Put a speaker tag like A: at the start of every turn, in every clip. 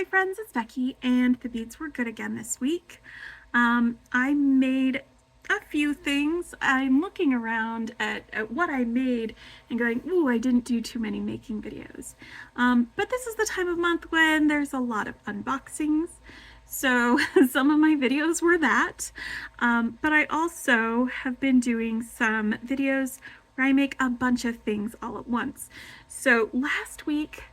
A: Hi friends, it's Becky, and the beads were good again this week. I made a few things. I'm looking around at what I made and going, ooh, I didn't do too many making videos. But this is the time of month when there's a lot of unboxings. So some of my videos were that. But I also have been doing some videos where I make a bunch of things all at once. So last week,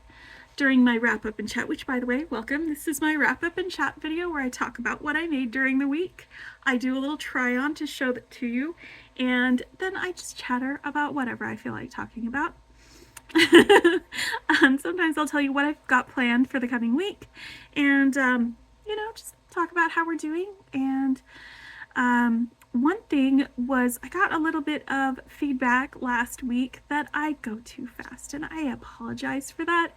A: during my wrap up and chat, which by the way, welcome. This is my wrap up and chat video where I talk about what I made during the week. I do a little try on to show that to you, and then I just chatter about whatever I feel like talking about. Sometimes I'll tell you what I've got planned for the coming week, and just talk about how we're doing. And one thing was I got a little bit of feedback last week that I go too fast, and I apologize for that,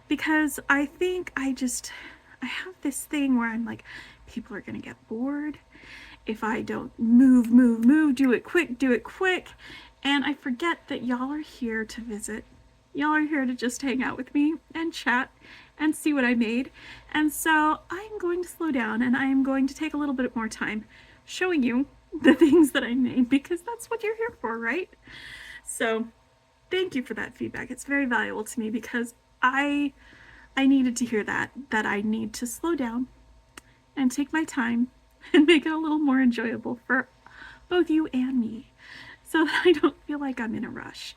A: because I think I have this thing where I'm like, people are gonna get bored if I don't move, do it quick, and I forget that y'all are here to visit. Y'all are here to just hang out with me and chat and see what I made. And so I'm going to slow down, and I am going to take a little bit more time showing you the things that I made, because that's what you're here for, right? So thank you for that feedback. It's very valuable to me, because I needed to hear that I need to slow down and take my time and make it a little more enjoyable for both you and me, so that I don't feel like I'm in a rush.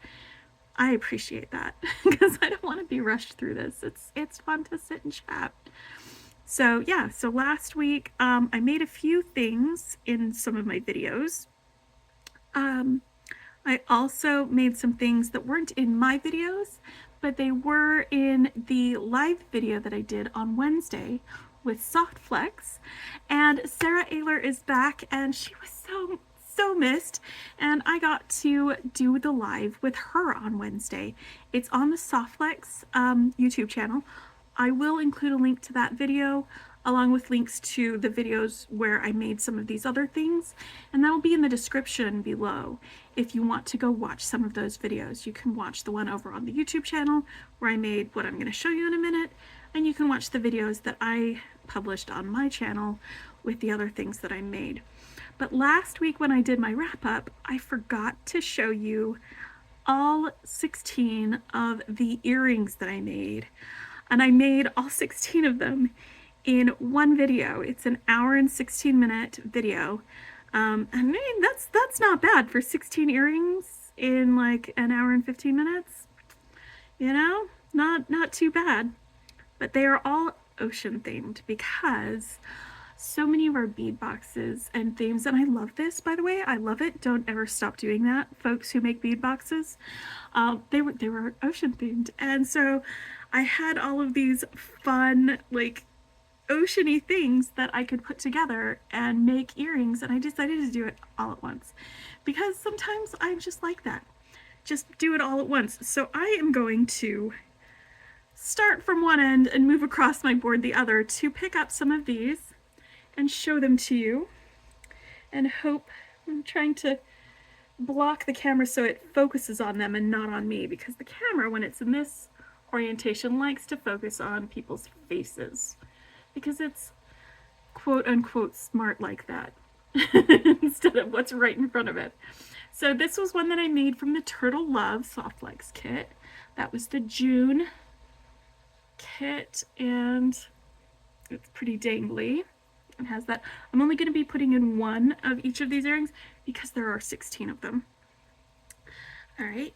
A: I appreciate that, because I don't want to be rushed through this. It's fun to sit and chat. So yeah, so last week I made a few things in some of my videos. I also made some things that weren't in my videos, but they were in the live video that I did on Wednesday with Soft Flex. And Sarah Ayler is back, and she was so missed, and I got to do the live with her on Wednesday. It's on the Soft Flex YouTube channel. I will include a link to that video along with links to the videos where I made some of these other things, and that will be in the description below. If you want to go watch some of those videos, you can watch the one over on the YouTube channel where I made what I'm going to show you in a minute, and you can watch the videos that I published on my channel with the other things that I made. But last week when I did my wrap up, I forgot to show you all 16 of the earrings that I made. And I made all 16 of them in one video. It's an hour and 16-minute video. I mean, that's not bad for 16 earrings in like an hour and 15 minutes. You know, not too bad. But they are all ocean themed, because so many of our bead boxes and themes, and I love this, by the way, I love it. Don't ever stop doing that, folks who make bead boxes. They were ocean themed, and so I had all of these fun, like, oceany things that I could put together and make earrings, and I decided to do it all at once, because sometimes I'm just like that. Just do it all at once. So I am going to start from one end and move across my board the other to pick up some of these and show them to you, and hope. I'm trying to block the camera so it focuses on them and not on me, because the camera, when it's in this orientation, likes to focus on people's faces, because it's quote unquote smart like that instead of what's right in front of it. So this was one that I made from the Turtle Love Soft Flex kit. That was the June kit, and it's pretty dangly. It has that. I'm only going to be putting in one of each of these earrings because there are 16 of them. All right,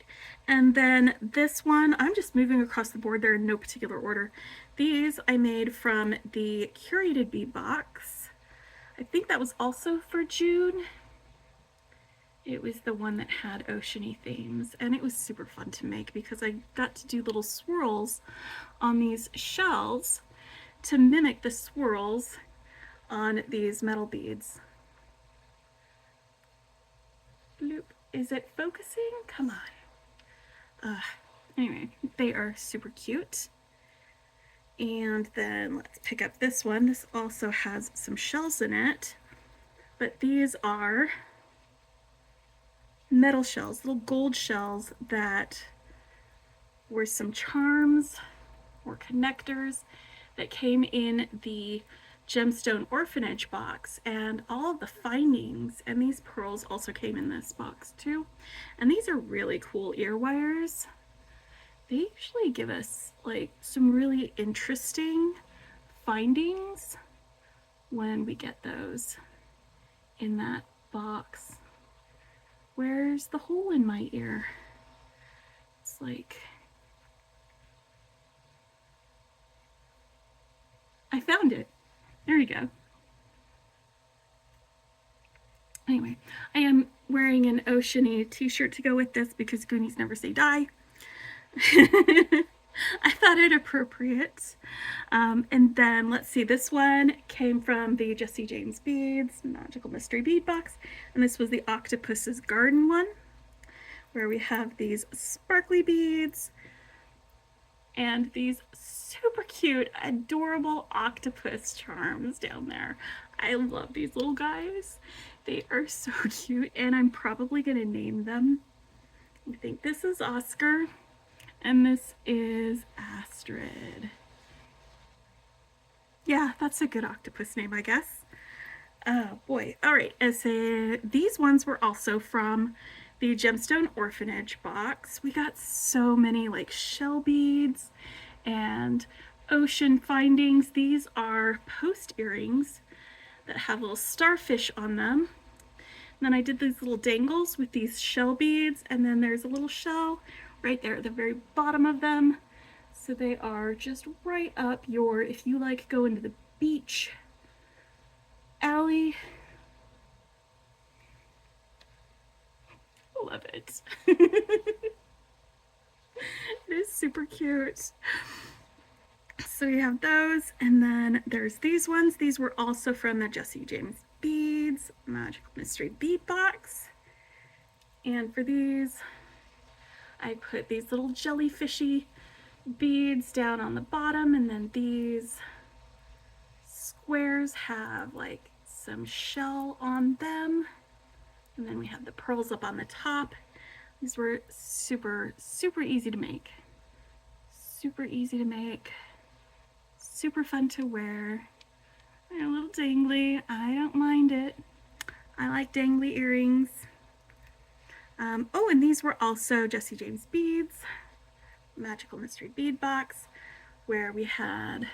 A: and then this one, I'm just moving across the board. They're in no particular order. These I made from the curated bead box. I think that was also for June. It was the one that had oceany themes, and it was super fun to make because I got to do little swirls on these shells to mimic the swirls on these metal beads. Bloop. Is it focusing? Come on. Anyway, they are super cute. And then let's pick up this one. This also has some shells in it, but these are metal shells, little gold shells that were some charms or connectors that came in the gemstone orphanage box, and all of the findings and these pearls also came in this box too. And these are really cool ear wires. They usually give us like some really interesting findings when we get those in that box. Where's the hole in my ear? It's like, I found it. There you go. Anyway, I am wearing an oceany t-shirt to go with this because Goonies never say die. I thought it appropriate. And then let's see, this one came from the Jesse James Beads Magical Mystery Bead Box, and this was the Octopus's Garden one, where we have these sparkly beads and these super cute, adorable octopus charms down there. I love these little guys. They are so cute, and I'm probably gonna name them. I think this is Oscar, and this is Astrid. Yeah, that's a good octopus name, I guess. Oh boy. All right, so these ones were also from the Gemstone Orphanage box. We got so many like shell beads and ocean findings. These are post earrings that have little starfish on them. And then I did these little dangles with these shell beads, and then there's a little shell right there at the very bottom of them. So they are just right up your, if you like going to the beach alley. Love it. It is super cute. So we have those, and then there's these ones. These were also from the Jesse James Beads Magical Mystery Bead Box. And for these, I put these little jellyfishy beads down on the bottom, and then these squares have like some shell on them. And then we have the pearls up on the top. These were super, super easy to make. Super easy to make. Super fun to wear. They're a little dangly. I don't mind it. I like dangly earrings. Oh, and these were also Jesse James Beads Magical Mystery Bead Box, where we had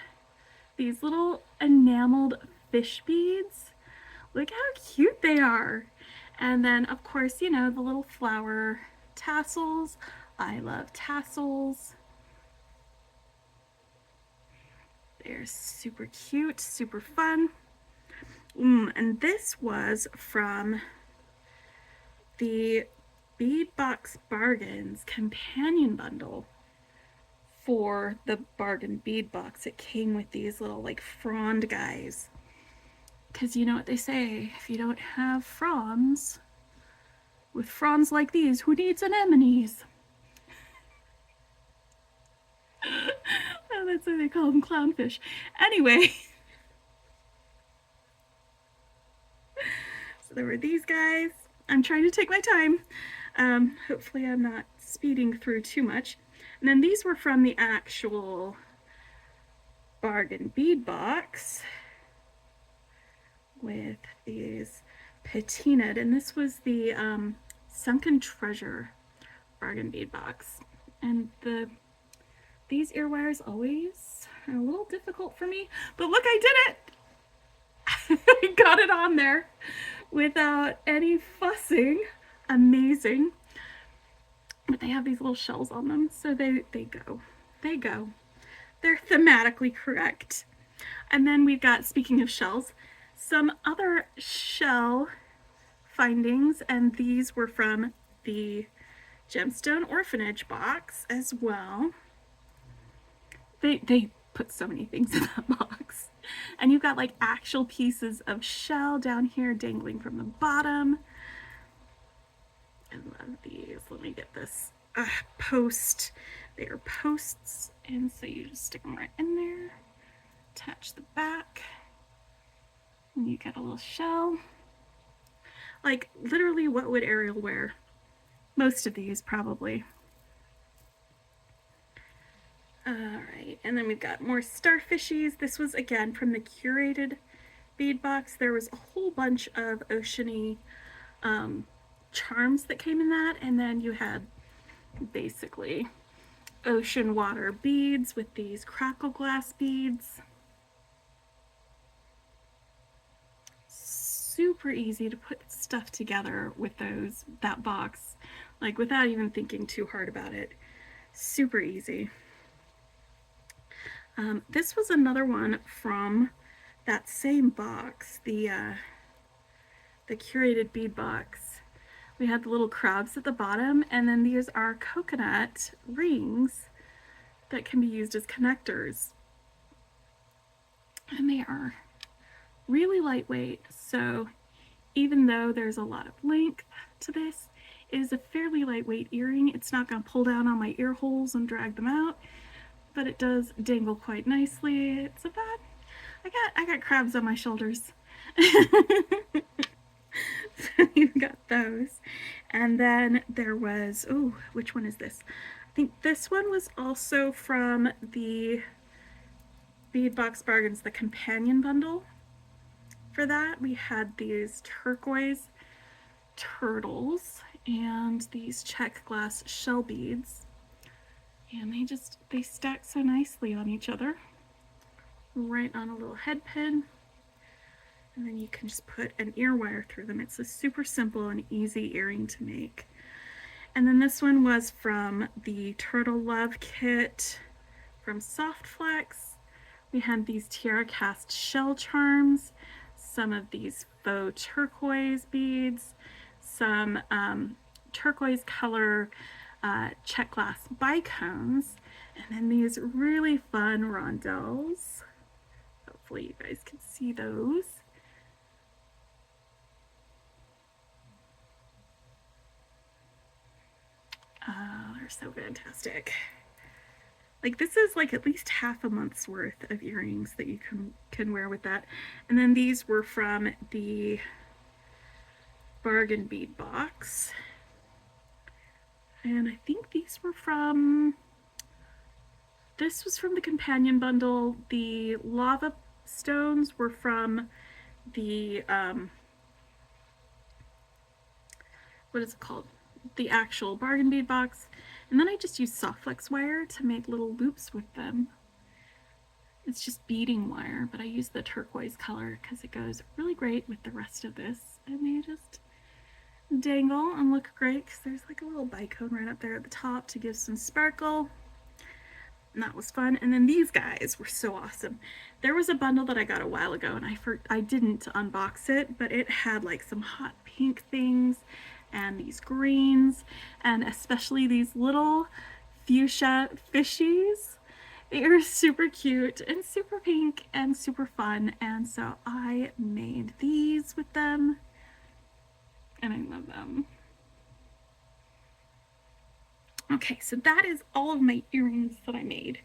A: these little enameled fish beads. Look how cute they are. And then, of course, you know, the little flower tassels. I love tassels. They're super cute, super fun. And this was from the Bead Box Bargains companion bundle for the bargain bead box. It came with these little like frond guys. Because you know what they say, if you don't have fronds, with fronds like these, who needs anemones? Oh, that's why they call them clownfish. Anyway, so there were these guys. I'm trying to take my time. Hopefully I'm not speeding through too much. And then these were from the actual bargain bead box with these patinaed, and this was the Sunken Treasure bargain bead box. And these ear wires always are a little difficult for me, but look, I did it. I got it on there without any fussing. Amazing. But they have these little shells on them, so they go. They're thematically correct. And then we've got, speaking of shells, some other shell findings, and these were from the Gemstone Orphanage box as well. They put so many things in that box. And you've got like actual pieces of shell down here dangling from the bottom. I love these. Let me get this post. They are posts, and so you just stick them right in there. Attach the back, and you get a little shell. Like literally, what would Ariel wear? Most of these probably. All right, and then we've got more starfishies. This was again from the curated bead box. There was a whole bunch of oceany charms that came in that, and then you had basically ocean water beads with these crackle glass beads. Super easy to put stuff together with that box, like without even thinking too hard about it. Super easy. This was another one from that same box, the curated bead box. We had the little crabs at the bottom, and then these are coconut rings that can be used as connectors. And they are really lightweight, so even though there's a lot of length to this, it is a fairly lightweight earring. It's not going to pull down on my ear holes and drag them out, but it does dangle quite nicely. It's about, I got crabs on my shoulders. So you've got those. And then there was, oh, which one is this? I think this one was also from the Bead Box Bargains, the companion bundle. For that, we had these turquoise turtles and these check glass shell beads. And they stack so nicely on each other. Right on a little head pin. And then you can just put an ear wire through them. It's a super simple and easy earring to make. And then this one was from the Turtle Love kit from Soft Flex. We had these tiara cast shell charms, some of these faux turquoise beads, some turquoise color check glass bicones, and then these really fun rondelles. Hopefully you guys can see those. Oh, they're so fantastic. Like, this is like at least half a month's worth of earrings that you can wear with that. And then these were from the bargain bead box. And I think these were from, this was from the companion bundle. The lava stones were from the, what is it called? The actual bargain bead box. And then I just used soft flex wire to make little loops with them. It's just beading wire, but I use the turquoise color because it goes really great with the rest of this. And they just dangle and look great because there's like a little bicone right up there at the top to give some sparkle. And that was fun. And then these guys were so awesome. There was a bundle that I got a while ago and I didn't unbox it, but it had like some hot pink things and these greens, and especially these little fuchsia fishies. They are super cute and super pink and super fun, and so I made these with them, and I love them. Okay, so that is all of my earrings that I made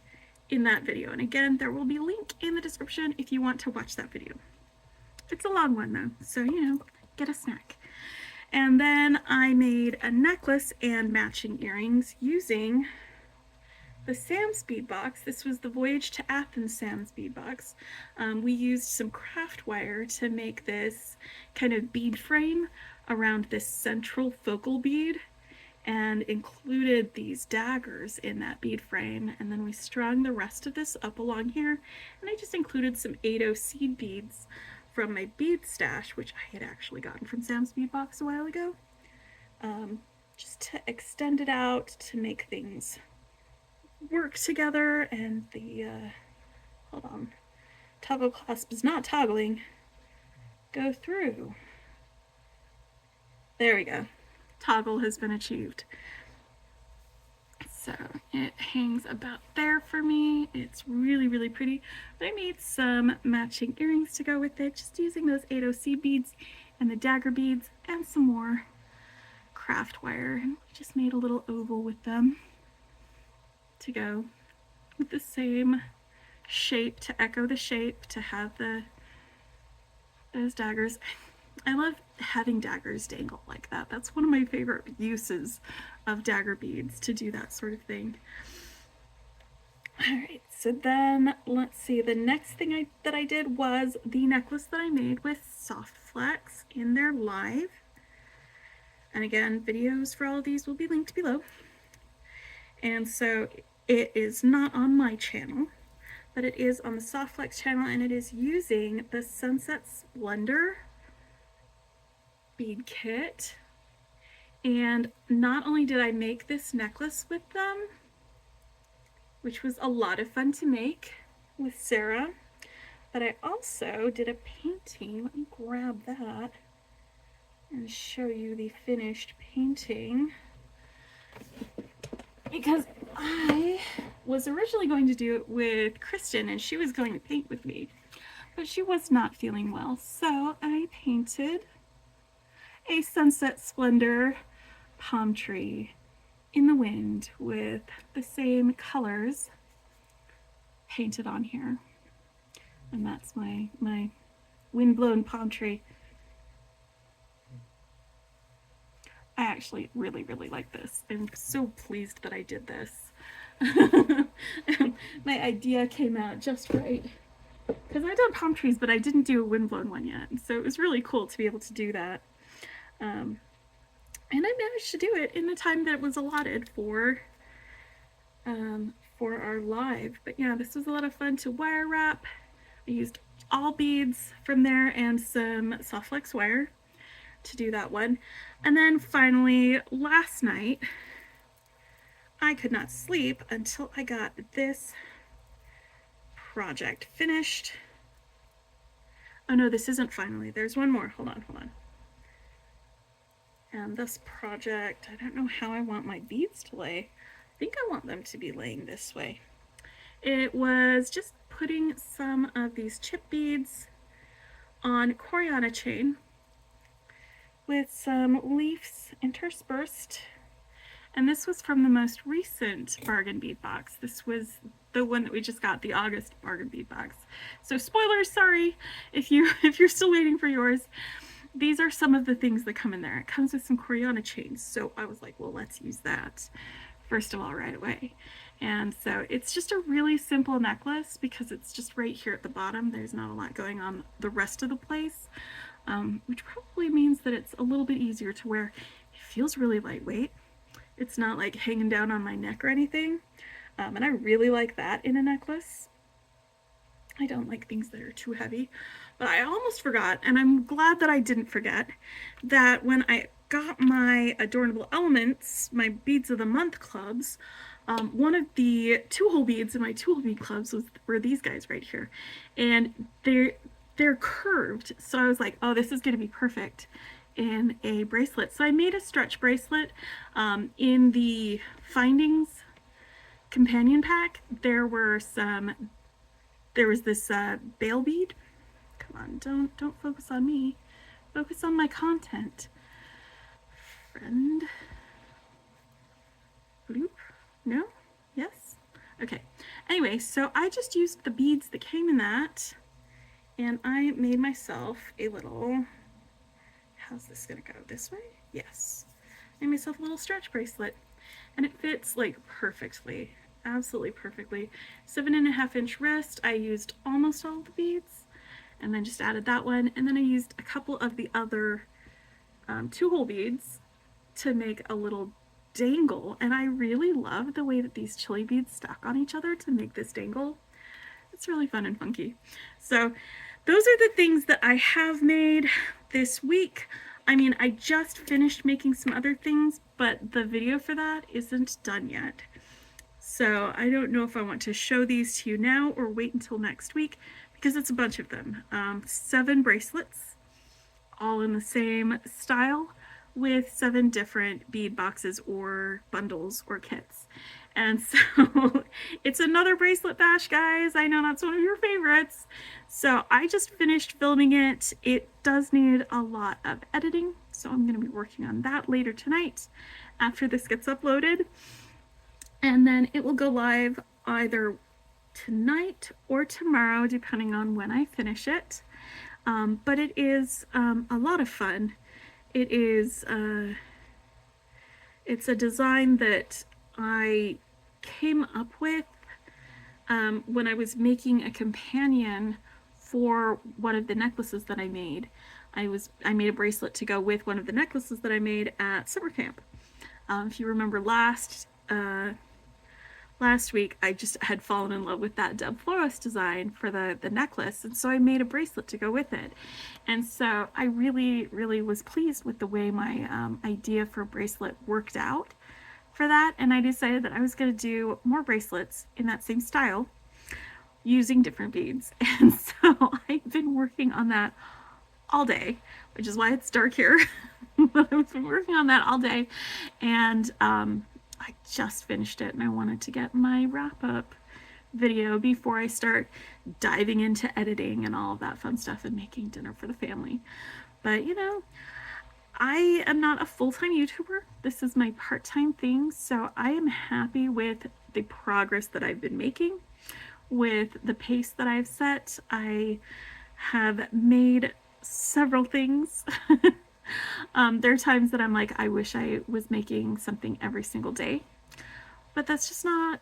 A: in that video, and again, there will be a link in the description if you want to watch that video. It's a long one though, so you know, get a snack. And then I made a necklace and matching earrings using the Sam's bead box. This was the Voyage to Athens Sam's bead box. We used some craft wire to make this kind of bead frame around this central focal bead and included these daggers in that bead frame. And then we strung the rest of this up along here. And I just included some 8/0 seed beads from my bead stash, which I had actually gotten from Sam's bead box a while ago, just to extend it out to make things work together. And the hold on, toggle clasp is not toggling. Go through. There we go. Toggle has been achieved. So it hangs about there for me. It's really, really pretty. But I made some matching earrings to go with it, just using those 8/0 seed beads and the dagger beads and some more craft wire. And we just made a little oval with them to go with the same shape, to echo the shape, to have those daggers. I love having daggers dangle like that. That's one of my favorite uses of dagger beads, to do that sort of thing. All right, So then let's see, the next thing that I did was the necklace that I made with soft flex in their live. And again, videos for all of these will be linked below. And so it is not on my channel, but it is on the Soft Flex channel, and it is using the Sunset Splendor bead kit. And not only did I make this necklace with them, which was a lot of fun to make with Sarah, but I also did a painting. Let me grab that and show you the finished painting, because I was originally going to do it with Kristen and she was going to paint with me, but she was not feeling well, so I painted a Sunset Splendor palm tree in the wind with the same colors painted on here. And that's my wind-blown palm tree. I actually really like this. I'm so pleased that I did this. My idea came out just right, because I've done palm trees, but I didn't do a wind-blown one yet, so it was really cool to be able to do that. And I managed to do it in the time that was allotted for our live. But yeah, this was a lot of fun to wire wrap. I used all beads from there and some soft flex wire to do that one. And then finally, last night, I could not sleep until I got this project finished. Oh no, this isn't finally. There's one more. Hold on. And this project, I don't know how I want my beads to lay. I think I want them to be laying this way. It was just putting some of these chip beads on Coriana chain with some leaves interspersed. And this was from the most recent bargain bead box. This was the one that we just got, the August bargain bead box. So spoilers, sorry if you're still waiting for yours. These are some of the things that come in there. It comes with some Coriana chains, so I was like, well, let's use that first of all right away. And so it's just a really simple necklace because it's just right here at the bottom. There's not a lot going on the rest of the place, which probably means that it's a little bit easier to wear. It feels really lightweight. It's not like hanging down on my neck or anything, and I really like that in a necklace. I don't like things that are too heavy. But I almost forgot, and I'm glad that I didn't forget, that when I got my Adornable Elements, my Beads of the Month clubs, one of the 2-hole beads in my 2-hole bead clubs were these guys right here. And they're curved, so I was like, oh, this is going to be perfect in a bracelet. So I made a stretch bracelet. In the Findings companion pack, there was this bail bead. Come on, don't focus on me. Focus on my content. Friend. Bloop. No? Yes? Okay. Anyway, so I just used the beads that came in that, and I made myself a little, how's this gonna go? This way? Yes. I made myself a little stretch bracelet, and it fits like perfectly. Absolutely perfectly. 7.5-inch wrist. I used almost all the beads, and then just added that one, and then I used a couple of the other 2-hole beads to make a little dangle, and I really love the way that these chili beads stack on each other to make this dangle. It's really fun and funky. So those are the things that I have made this week. I mean, I just finished making some other things, but the video for that isn't done yet. So I don't know if I want to show these to you now or wait until next week, because it's a bunch of them. 7 bracelets, all in the same style, with 7 different bead boxes or bundles or kits. And so it's another bracelet bash, guys. I know that's one of your favorites. So I just finished filming it. It does need a lot of editing, so I'm going to be working on that later tonight after this gets uploaded. And then it will go live either tonight or tomorrow, depending on when I finish it. But it is a lot of fun. It is, it's a design that I came up with when I was making a companion for one of the necklaces that I made. I made a bracelet to go with one of the necklaces that I made at summer camp. If you remember last week, I just had fallen in love with that Deb Flores design for the necklace, and so I made a bracelet to go with it. And so I really, really was pleased with the way my idea for a bracelet worked out for that, and I decided that I was going to do more bracelets in that same style using different beads. And so I've been working on that all day, which is why it's dark here. But I've been working on that all day, and I just finished it, and I wanted to get my wrap-up video before I start diving into editing and all of that fun stuff and making dinner for the family. But you know, I am not a full-time YouTuber. This is my part-time thing, so I am happy with the progress that I've been making, with the pace that I've set. I have made several things. There are times that I'm like, I wish I was making something every single day, but that's just not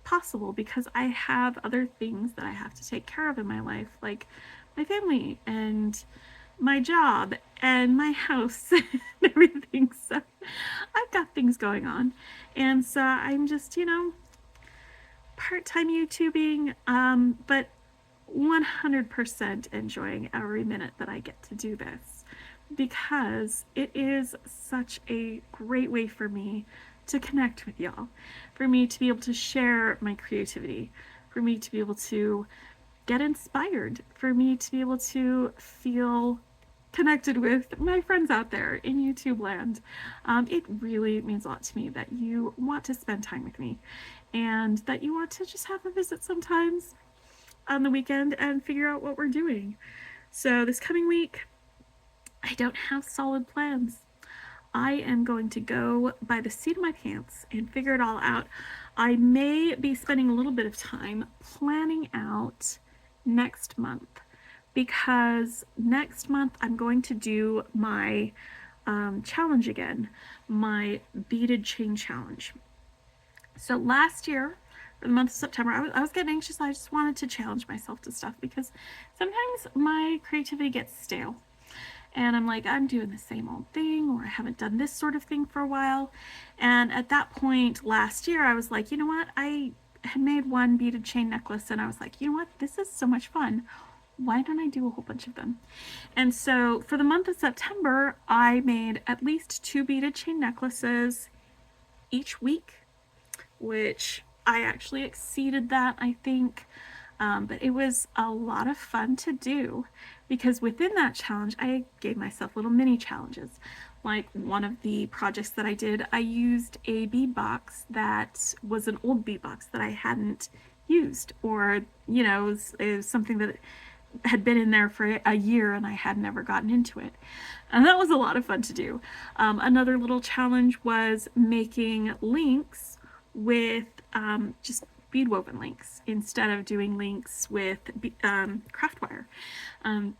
A: possible because I have other things that I have to take care of in my life, like my family and my job and my house and everything. So I've got things going on, and so I'm just, you know, part-time YouTubing, but 100% enjoying every minute that I get to do this, because it is such a great way for me to connect with y'all, for me to be able to share my creativity, for me to be able to get inspired, for me to be able to feel connected with my friends out there in YouTube land. It really means a lot to me that you want to spend time with me and that you want to just have a visit sometimes on the weekend and figure out what we're doing. So this coming week, I don't have solid plans. I am going to go by the seat of my pants and figure it all out. I may be spending a little bit of time planning out next month, because next month I'm going to do my challenge again, my beaded chain challenge. So last year, for the month of September, I was getting anxious. I just wanted to challenge myself to stuff because sometimes my creativity gets stale. And I'm like, I'm doing the same old thing, or I haven't done this sort of thing for a while. And at that point last year, I was like, you know what? I had made one beaded chain necklace, and I was like, you know what? This is so much fun. Why don't I do a whole bunch of them? And so for the month of September, I made at least 2 beaded chain necklaces each week, which I actually exceeded that, I think. But it was a lot of fun to do, because within that challenge, I gave myself little mini challenges. Like one of the projects that I did, I used a bead box that was an old bead box that I hadn't used, or, you know, it was something that had been in there for a year and I had never gotten into it. And that was a lot of fun to do. Another little challenge was making links with just bead woven links instead of doing links with craft wire.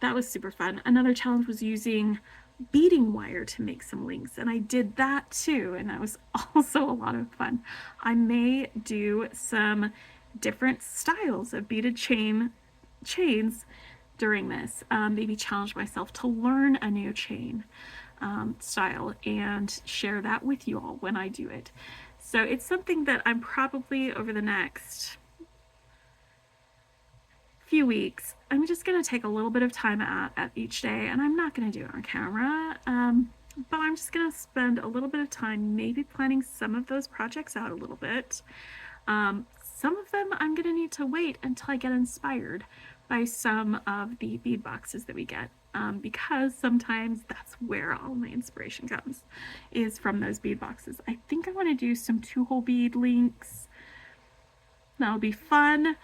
A: That was super fun. Another challenge was using beading wire to make some links, and I did that too, and that was also a lot of fun. I may do some different styles of beaded chains during this. Maybe challenge myself to learn a new chain style and share that with you all when I do it. So it's something that I'm probably over the next few weeks, I'm just going to take a little bit of time at each day, and I'm not going to do it on camera, but I'm just going to spend a little bit of time maybe planning some of those projects out a little bit. Some of them I'm going to need to wait until I get inspired by some of the bead boxes that we get, because sometimes that's where all my inspiration comes, is from those bead boxes. I think I want to do some 2-hole bead links. That'll be fun.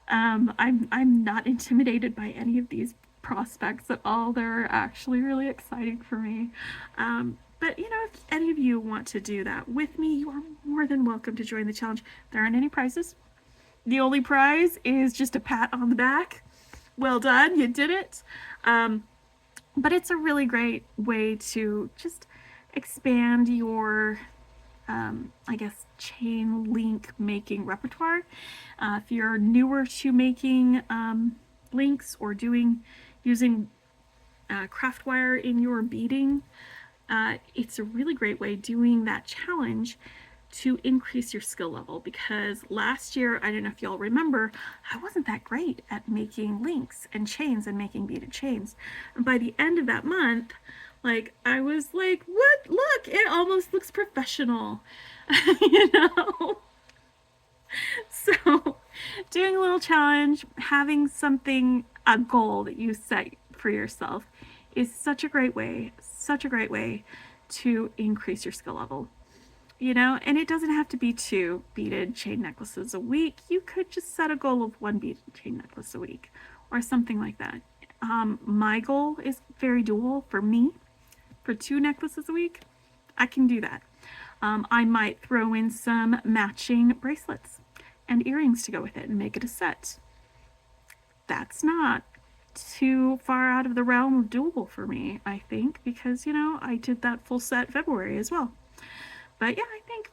A: I'm not intimidated by any of these prospects at all. They're actually really exciting for me. But you know, if any of you want to do that with me, you are more than welcome to join the challenge. There aren't any prizes. The only prize is just a pat on the back. Well done, you did it. But it's a really great way to just expand your I guess, chain link making repertoire. If you're newer to making links or using craft wire in your beading, it's a really great way doing that challenge to increase your skill level, because last year, I don't know if y'all remember, I wasn't that great at making links and chains and making beaded chains. And by the end of that month, like, I was like, what? Look, it almost looks professional. You know? So, doing a little challenge, having something, a goal that you set for yourself, is such a great way to increase your skill level. You know, and it doesn't have to be 2 beaded chain necklaces a week. You could just set a goal of 1 beaded chain necklace a week or something like that. My goal is very doable for me. For 2 necklaces a week, I can do that. I might throw in some matching bracelets and earrings to go with it and make it a set. That's not too far out of the realm of doable for me, I think, because, you know, I did that full set February as well. But yeah, I think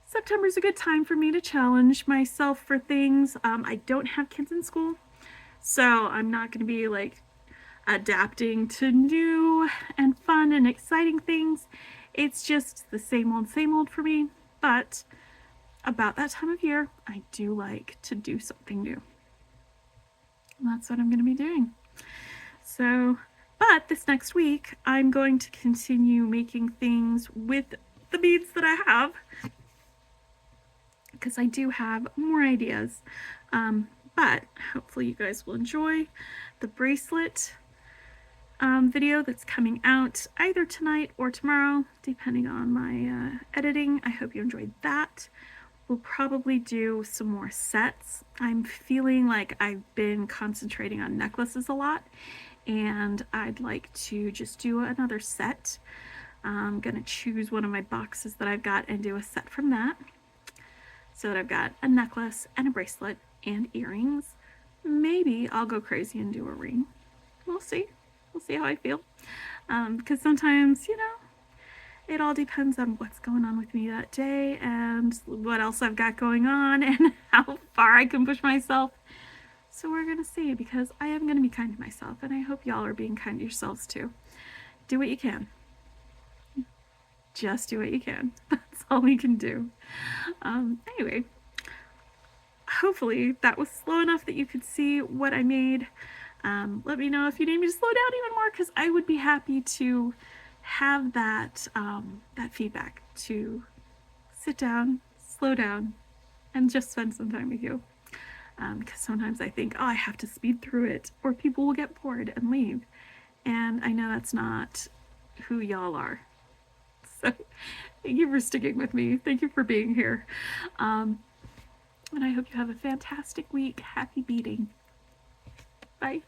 A: September's a good time for me to challenge myself for things. I don't have kids in school, so I'm not going to be like adapting to new and fun and exciting things. It's just the same old for me. But about that time of year, I do like to do something new. And that's what I'm going to be doing. So, but this next week, I'm going to continue making things with the beads that I have, because I do have more ideas. But hopefully you guys will enjoy the bracelet video that's coming out either tonight or tomorrow, depending on my editing. I hope you enjoyed that. We'll probably do some more sets. I'm feeling like I've been concentrating on necklaces a lot, and I'd like to just do another set. I'm gonna choose one of my boxes that I've got and do a set from that, so that I've got a necklace and a bracelet and earrings. Maybe I'll go crazy and do a ring. We'll see. We'll see how I feel. Because sometimes, you know, it all depends on what's going on with me that day and what else I've got going on and how far I can push myself. So we're going to see, because I am going to be kind to myself, and I hope y'all are being kind to yourselves too. Do what you can. Just do what you can. That's all we can do. Anyway, hopefully that was slow enough that you could see what I made. Let me know if you need me to slow down even more, because I would be happy to have that that feedback, to sit down, slow down, and just spend some time with you. Because sometimes I think, oh, I have to speed through it, or people will get bored and leave. And I know that's not who y'all are. So thank you for sticking with me. Thank you for being here. And I hope you have a fantastic week. Happy beading. Bye.